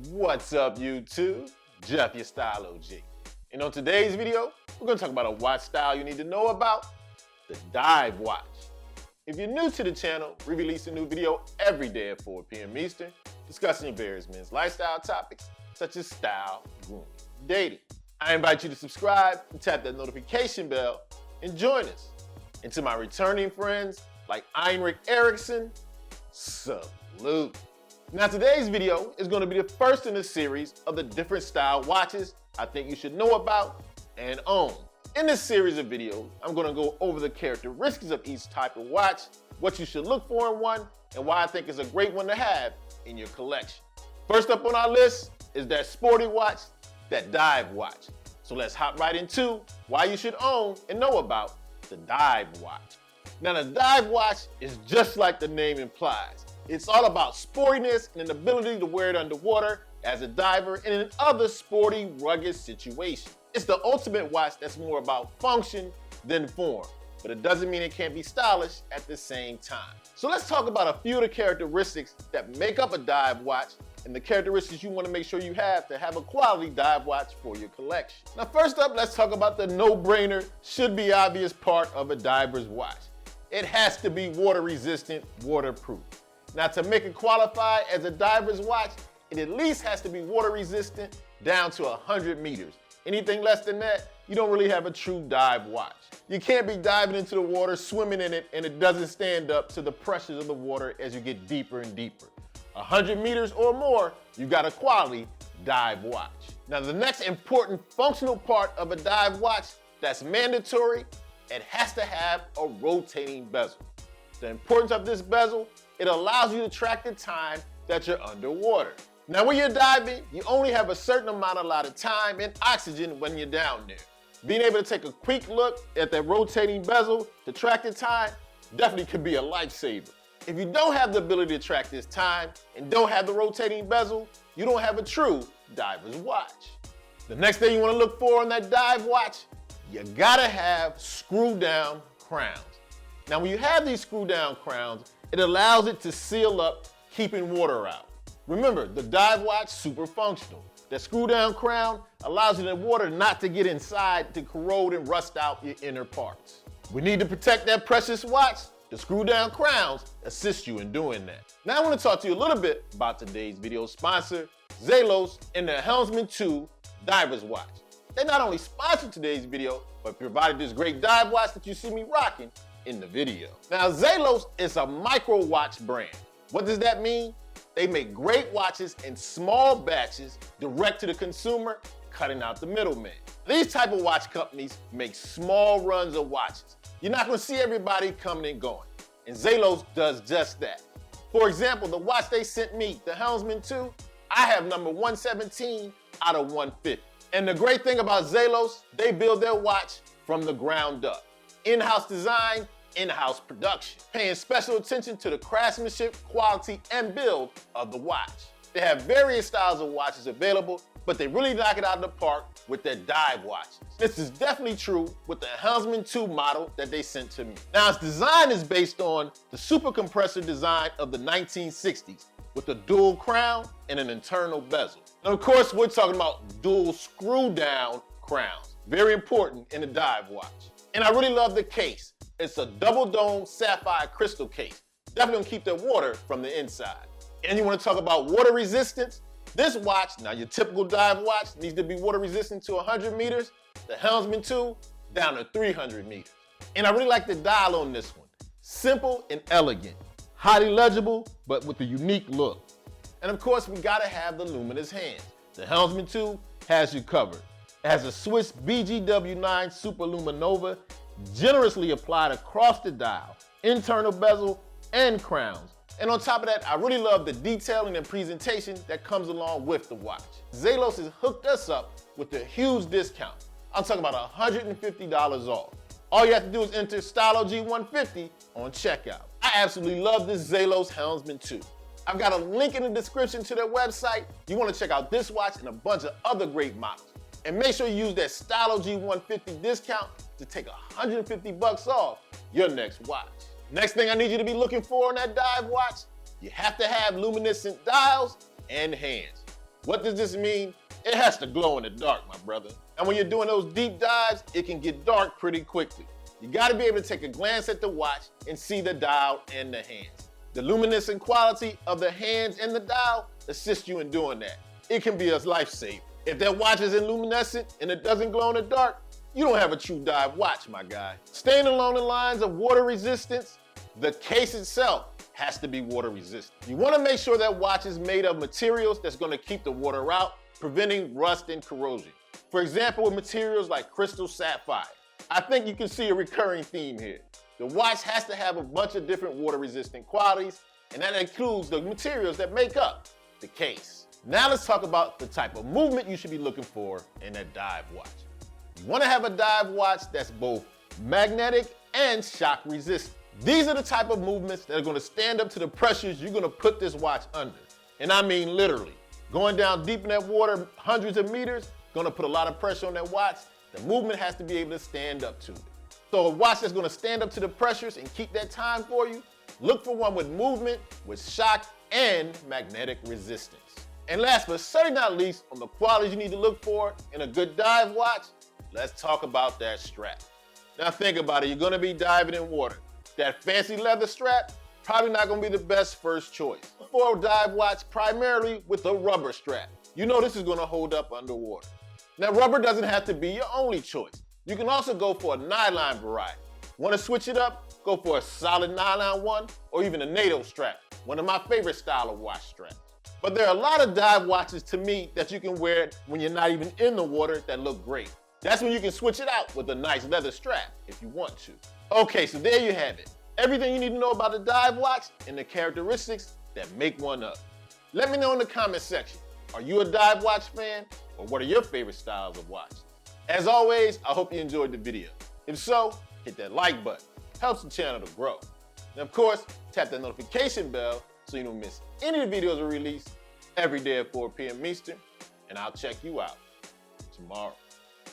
What's up, YouTube? Jeff, your Style O.G. And on today's video, we're going to talk about a watch style you need to know about, the dive watch. If you're new to the channel, we release a new video every day at 4 p.m. Eastern, discussing various men's lifestyle topics such as style, grooming, dating. I invite you to subscribe and tap that notification bell and join us. And to my returning friends like Heinrich Erickson, salute. Now today's video is going to be the first in a series of the different style watches I think you should know about and own. In this series of videos, I'm going to go over the characteristics of each type of watch, what you should look for in one, and why I think it's a great one to have in your collection. First up on our list is that sporty watch, that dive watch. So let's hop right into why you should own and know about the dive watch. Now the dive watch is just like the name implies. It's all about sportiness and an ability to wear it underwater as a diver and in other sporty, rugged situations. It's the ultimate watch that's more about function than form, but it doesn't mean it can't be stylish at the same time. So let's talk about a few of the characteristics that make up a dive watch and the characteristics you want to make sure you have to have a quality dive watch for your collection. Now first up, let's talk about the no-brainer, should be obvious part of a diver's watch. It has to be water resistant, waterproof. Now to make it qualify as a diver's watch, it at least has to be water resistant down to 100 meters. Anything less than that, you don't really have a true dive watch. You can't be diving into the water, swimming in it, and it doesn't stand up to the pressures of the water as you get deeper and deeper. 100 meters or more, you got a quality dive watch. Now the next important functional part of a dive watch that's mandatory, it has to have a rotating bezel. The importance of this bezel, it allows you to track the time that you're underwater. Now when you're diving, you only have a certain amount of time and oxygen when you're down there. Being able to take a quick look at that rotating bezel to track the time definitely could be a lifesaver. If you don't have the ability to track this time and don't have the rotating bezel, you don't have a true diver's watch. The next thing you want to look for on that dive watch, you gotta have screw down crowns. Now when you have these screw down crowns, it allows it to seal up, keeping water out. Remember, the dive watch, super functional. The screw down crown allows the water not to get inside to corrode and rust out your inner parts. We need to protect that precious watch. The screw down crowns assist you in doing that. Now I want to talk to you a little bit about today's video sponsor, Bezel and the Helmsman 2 Diver's Watch. They not only sponsored today's video, but provided this great dive watch that you see me rocking in the video. Now Bezel is a micro watch brand. What does that mean? They make great watches in small batches direct to the consumer, cutting out the middleman. These type of watch companies make small runs of watches. You're not going to see everybody coming and going, and Bezel does just that. For example, the watch they sent me, the Helmsman 2, I have number 117 out of 150. And the great thing about Bezel, they build their watch from the ground up. In-house design, in-house production, paying special attention to the craftsmanship, quality, and build of the watch. They have various styles of watches available, but they really knock it out of the park with their dive watches. This is definitely true with the Helmsman 2 model that they sent to me. Now its design is based on the super compressor design of the 1960s with a dual crown and an internal bezel. And of course, we're talking about dual screw down crowns. Very important in a dive watch. And I really love the case. It's a double dome sapphire crystal case. Definitely gonna keep the water from the inside. And you wanna talk about water resistance? This watch, now your typical dive watch needs to be water resistant to 100 meters. The Helmsman 2, down to 300 meters. And I really like the dial on this one. Simple and elegant. Highly legible, but with a unique look. And of course, we gotta have the luminous hands. The Helmsman 2 has you covered. It has a Swiss BGW9 Super Luminova, generously applied across the dial, internal bezel, and crowns. And on top of that, I really love the detailing and presentation that comes along with the watch. Bezel has hooked us up with a huge discount. I'm talking about $150 off. All you have to do is enter Style O.G 150 on checkout. I absolutely love this Bezel Helmsman 2. I've got a link in the description to their website. You want to check out this watch and a bunch of other great models. And make sure you use that Style O.G 150 discount to take $150 off your next watch. Next thing I need you to be looking for on that dive watch, you have to have luminescent dials and hands. What does this mean? It has to glow in the dark, my brother. And when you're doing those deep dives, it can get dark pretty quickly. You gotta be able to take a glance at the watch and see the dial and the hands. The luminescent quality of the hands and the dial assists you in doing that. It can be a lifesaver. If that watch isn't luminescent and it doesn't glow in the dark, you don't have a true dive watch, my guy. Staying along the lines of water resistance, the case itself has to be water resistant. You wanna make sure that watch is made of materials that's gonna keep the water out, preventing rust and corrosion. For example, with materials like crystal sapphire. I think you can see a recurring theme here. The watch has to have a bunch of different water resistant qualities, and that includes the materials that make up the case. Now let's talk about the type of movement you should be looking for in a dive watch. You wanna have a dive watch that's both magnetic and shock resistant. These are the type of movements that are gonna stand up to the pressures you're gonna put this watch under. And I mean literally. Going down deep in that water, hundreds of meters, gonna put a lot of pressure on that watch. The movement has to be able to stand up to it. So a watch that's gonna stand up to the pressures and keep that time for you, look for one with movement, with shock, and magnetic resistance. And last but certainly not least, on the qualities you need to look for in a good dive watch, let's talk about that strap. Now think about it, you're gonna be diving in water. That fancy leather strap, probably not gonna be the best first choice. For a dive watch, primarily with a rubber strap. You know this is gonna hold up underwater. Now rubber doesn't have to be your only choice. You can also go for a nylon variety. Wanna switch it up? Go for a solid nylon one, or even a NATO strap, one of my favorite style of watch straps. But there are a lot of dive watches to me that you can wear when you're not even in the water that look great. That's when you can switch it out with a nice leather strap if you want to. Okay, so there you have it. Everything you need to know about a dive watch and the characteristics that make one up. Let me know in the comment section. Are you a dive watch fan? Or what are your favorite styles of watch? As always, I hope you enjoyed the video. If so, hit that like button. Helps the channel to grow. And of course, tap that notification bell so you don't miss any of the videos we release every day at 4 p.m. Eastern. And I'll check you out tomorrow.